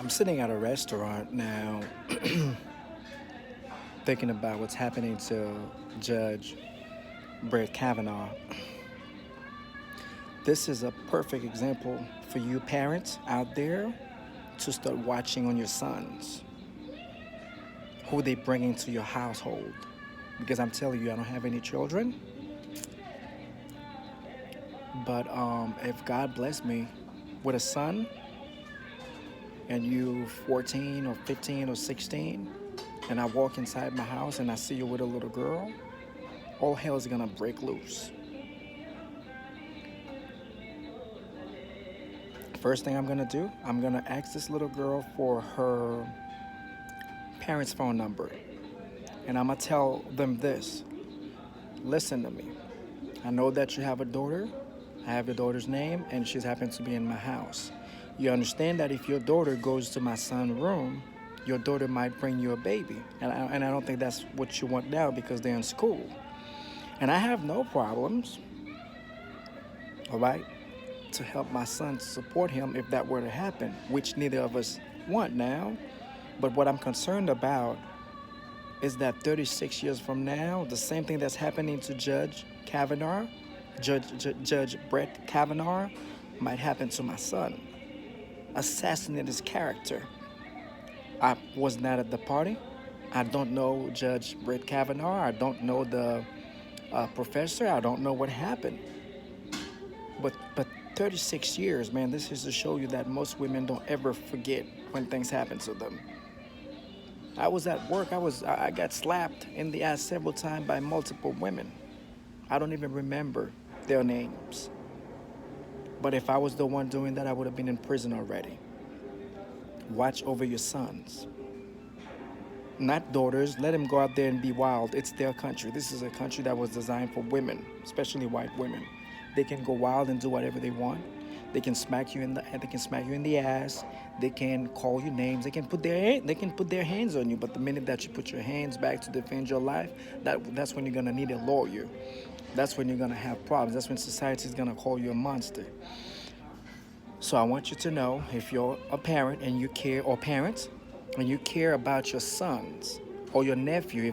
I'm sitting at a restaurant now, thinking about what's happening to Judge Brett Kavanaugh. This is a perfect example for you parents out there to start watching on your sons, who they bring into your household. Because I'm telling you, I don't have any children, but if God bless me with a son, and you 14 or 15 or 16, and I walk inside my house and I see you with a little girl, all hell is gonna break loose. First thing I'm gonna do, I'm gonna ask this little girl for her parents' phone number. And I'm gonna tell them this: listen to me. I know that you have a daughter. I have your daughter's name, and she's happened to be in my house. You understand that if your daughter goes to my son's room, your daughter might bring you a baby. And I don't think that's what you want now because they're in school. And I have no problems, all right, to help my son, to support him if that were to happen, which neither of us want now. But what I'm concerned about is that 36 years from now, the same thing that's happening to Judge Kavanaugh, Judge Brett Kavanaugh, might happen to my son. Assassinate his character. I was not at the party. I don't know Judge Brett Kavanaugh. I don't know the professor. I don't know what happened. But 36 years, man, this is to show you that most women don't ever forget when things happen to them. I was at work. I got slapped in the ass several times by multiple women. I don't even remember their names. But if I was the one doing that, I would have been in prison already. Watch over your sons, not daughters. Let them go out there and be wild. It's their country. This is a country that was designed for women, especially white women. They can go wild and do whatever they want. They can smack you in the ass. They can call you names. They can put their hands on you. But the minute that you put your hands back to defend your life, that's when you're gonna need a lawyer. That's when you're gonna have problems. That's when society is gonna call you a monster. So I want you to know, if you're a parent and you care, or parents, and you care about your sons or your nephew,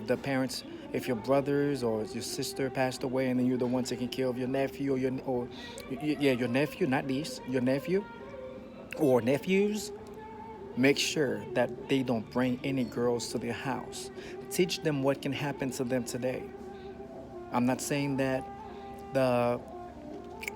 if your brothers or your sister passed away and then you're the one taking care of your nephew your nephew, not niece, your nephew or nephews, make sure that they don't bring any girls to their house. Teach them what can happen to them today. I'm not saying that the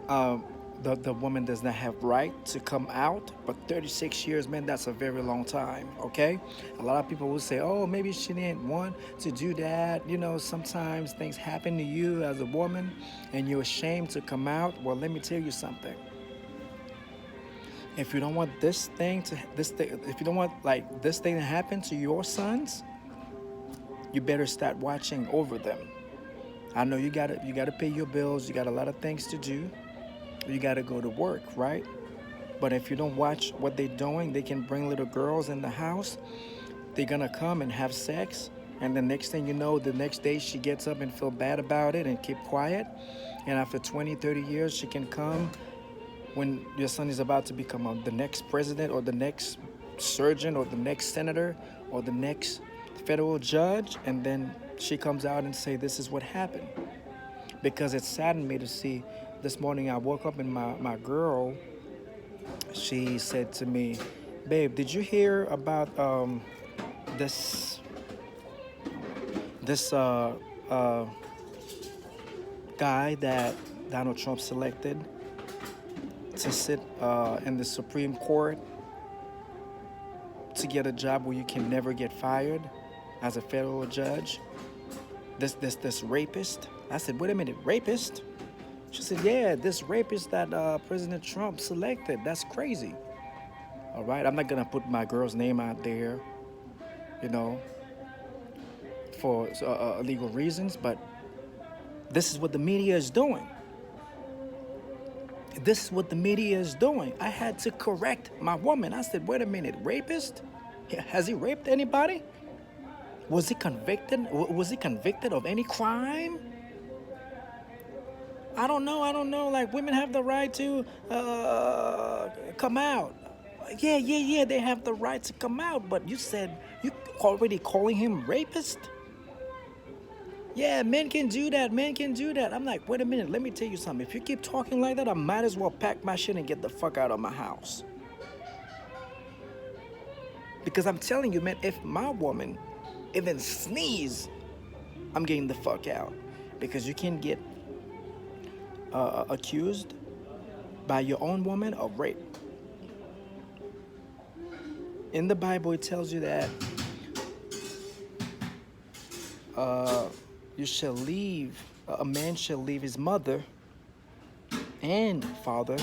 uh, the woman does not have right to come out, but 36 years, man, that's a very long time, okay? A lot of people will say, oh, maybe she didn't want to do that. You know, sometimes things happen to you as a woman and you're ashamed to come out. Well, let me tell you something. If you don't want if you don't want like this thing to happen to your sons, you better start watching over them. I know you gotta pay your bills. You got a lot of things to do. You got to go to work, right? But if you don't watch what they're doing, they can bring little girls in the house. They're going to come and have sex. And the next thing you know, the next day she gets up and feel bad about it and keep quiet. And after 20, 30 years, she can come when your son is about to become the next president or the next surgeon or the next senator or the next federal judge. And then she comes out and say, this is what happened. Because it saddened me to see. This morning I woke up and my girl, she said to me, babe, did you hear about this this guy that Donald Trump selected to sit in the Supreme Court to get a job where you can never get fired as a federal judge? This rapist? I said, wait a minute, rapist? She said, yeah, this rapist that President Trump selected. That's crazy. All right, I'm not going to put my girl's name out there, you know, for legal reasons, but this is what the media is doing. This is what the media is doing. I had to correct my woman. I said, wait a minute, rapist? Has he raped anybody? Was he convicted? Was he convicted of any crime? I don't know. Like, women have the right to come out. Yeah, yeah, yeah, they have the right to come out, but you said you already calling him rapist? Yeah, men can do that, men can do that. I'm like, wait a minute, let me tell you something. If you keep talking like that, I might as well pack my shit and get the fuck out of my house. Because I'm telling you, man, if my woman even sneeze, I'm getting the fuck out. Because you can get accused by your own woman of rape. In the Bible, it tells you that you shall leave, a man shall leave his mother and father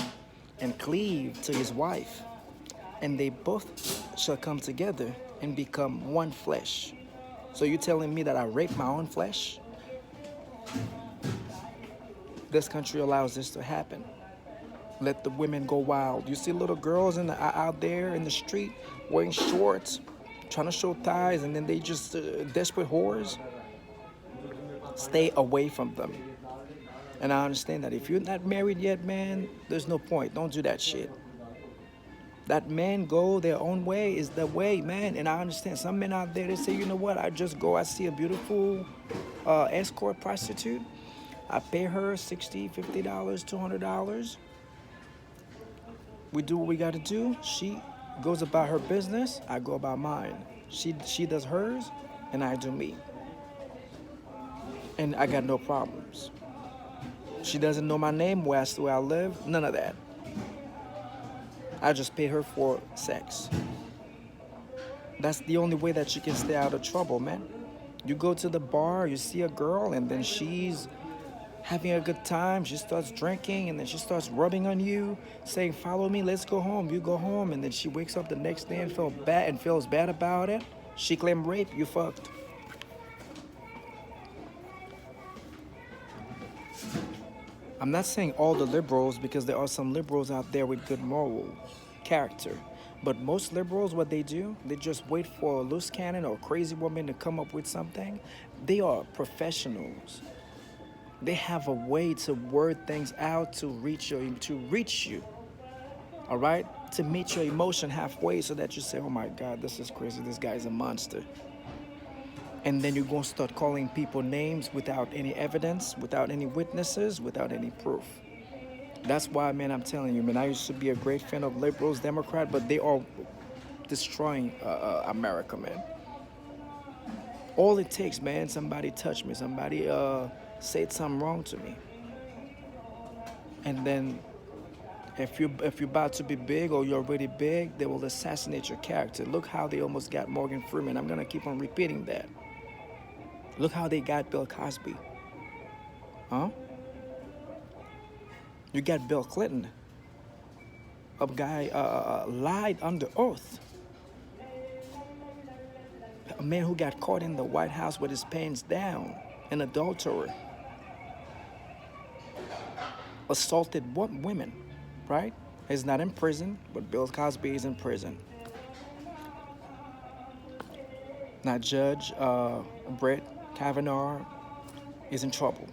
and cleave to his wife, and they both shall come together and become one flesh. So you telling me that I rape my own flesh? This country allows this to happen. Let the women go wild. You see little girls out there in the street wearing shorts, trying to show thighs, and then they just desperate whores. Stay away from them. And I understand that if you're not married yet, man, there's no point. Don't do that shit. That men go their own way is the way, man. And I understand some men out there, they say, you know what, I just go, I see a beautiful escort prostitute. I pay her $60, $50, $200. We do what we got to do. She goes about her business. I go about mine. She does hers, and I do me. And I got no problems. She doesn't know my name, where I live, none of that. I just pay her for sex. That's the only way that you can stay out of trouble, man. You go to the bar, you see a girl, and then she's having a good time. She starts drinking, and then she starts rubbing on you, saying, "Follow me, let's go home." You go home, and then she wakes up the next day and feels bad about it. She claimed rape. You fucked. I'm not saying all the liberals, because there are some liberals out there with good moral character. But most liberals, what they do, they just wait for a loose cannon or a crazy woman to come up with something. They are professionals. They have a way to word things out to reach you. All right? To meet your emotion halfway so that you say, "Oh my God, this is crazy. This guy's a monster." And then you're going to start calling people names without any evidence, without any witnesses, without any proof. That's why, man, I'm telling you, man, I used to be a great fan of liberals, Democrat, but they are destroying America, man. All it takes, man, somebody touched me, somebody said something wrong to me. And then if you're about to be big or you're already big, they will assassinate your character. Look how they almost got Morgan Freeman. I'm going to keep on repeating that. Look how they got Bill Cosby. Huh? You got Bill Clinton. A guy lied under oath. A man who got caught in the White House with his pants down, an adulterer. Assaulted women, right? He's not in prison, but Bill Cosby is in prison. Now Judge Brett Kavanaugh is in trouble.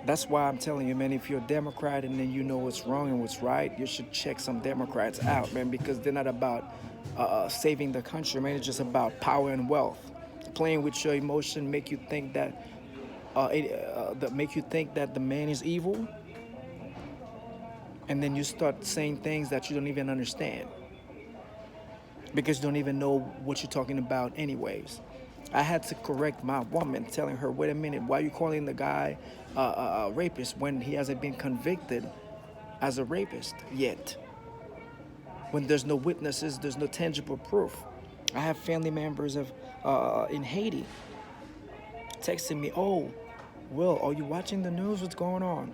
That's why I'm telling you, man, if you're a Democrat and then you know what's wrong and what's right, you should check some Democrats out, man, because they're not about saving the country, man. It's just about power and wealth. Playing with your emotion make you think that the man is evil, and then you start saying things that you don't even understand because you don't even know what you're talking about anyways. I had to correct my woman, telling her, wait a minute, why are you calling the guy a rapist when he hasn't been convicted as a rapist yet? When there's no witnesses, there's no tangible proof. I have family members in Haiti texting me, "Oh, Will, are you watching the news? What's going on?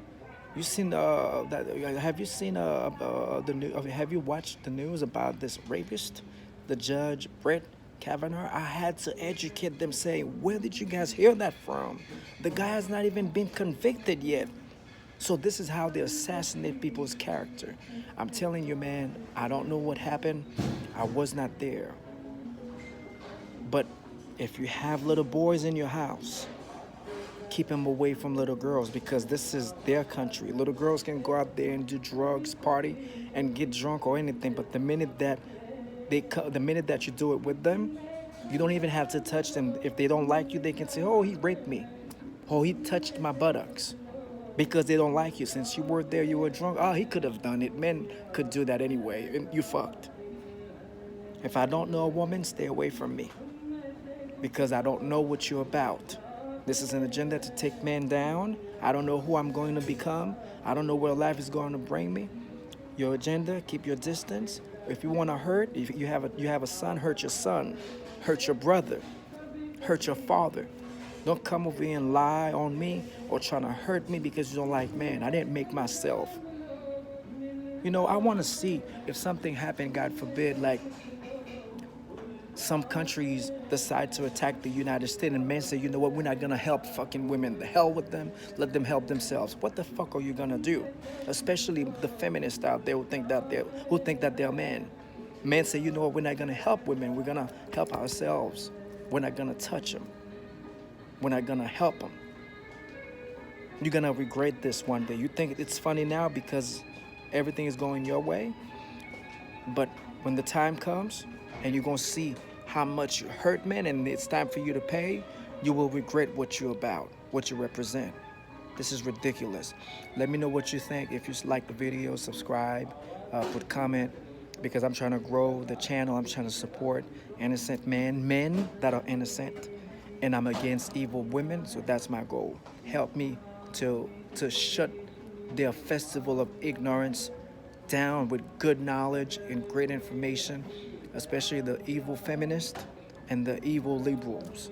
You seen that? Have you seen the news? Have you watched the news about this rapist, the Judge Brett Kavanaugh?" I had to educate them, saying, "Where did you guys hear that from? The guy has not even been convicted yet." So this is how they assassinate people's character. I'm telling you, man, I don't know what happened. I was not there. But if you have little boys in your house, keep them away from little girls because this is their country. Little girls can go out there and do drugs, party, and get drunk or anything. But the minute that you do it with them, you don't even have to touch them. If they don't like you, they can say, "Oh, he raped me. Oh, he touched my buttocks." Because they don't like you. Since you were there, you were drunk. Oh, he could have done it. Men could do that anyway. And you fucked. If I don't know a woman, stay away from me. Because I don't know what you're about. This is an agenda to take men down. I don't know who I'm going to become. I don't know where life is going to bring me. Your agenda, keep your distance. If you want to hurt, if you have a son, hurt your son. Hurt your brother. Hurt your father. Don't come over here and lie on me or trying to hurt me because you don't like men. I didn't make myself. You know, I want to see if something happened, God forbid, like some countries decide to attack the United States and men say, you know what, we're not going to help fucking women. The hell with them. Let them help themselves. What the fuck are you going to do? Especially the feminists out there who think that they're men. Men say, you know what, we're not going to help women. We're going to help ourselves. We're not going to touch them. We're not gonna help them. You're gonna regret this one day. You think it's funny now because everything is going your way, but when the time comes and you're gonna see how much you hurt men and it's time for you to pay, you will regret what you're about, what you represent. This is ridiculous. Let me know what you think. If you like the video, subscribe, put comment, because I'm trying to grow the channel. I'm trying to support innocent men that are innocent. And I'm against evil women, so that's my goal. Help me to shut their festival of ignorance down with good knowledge and great information, especially the evil feminists and the evil liberals.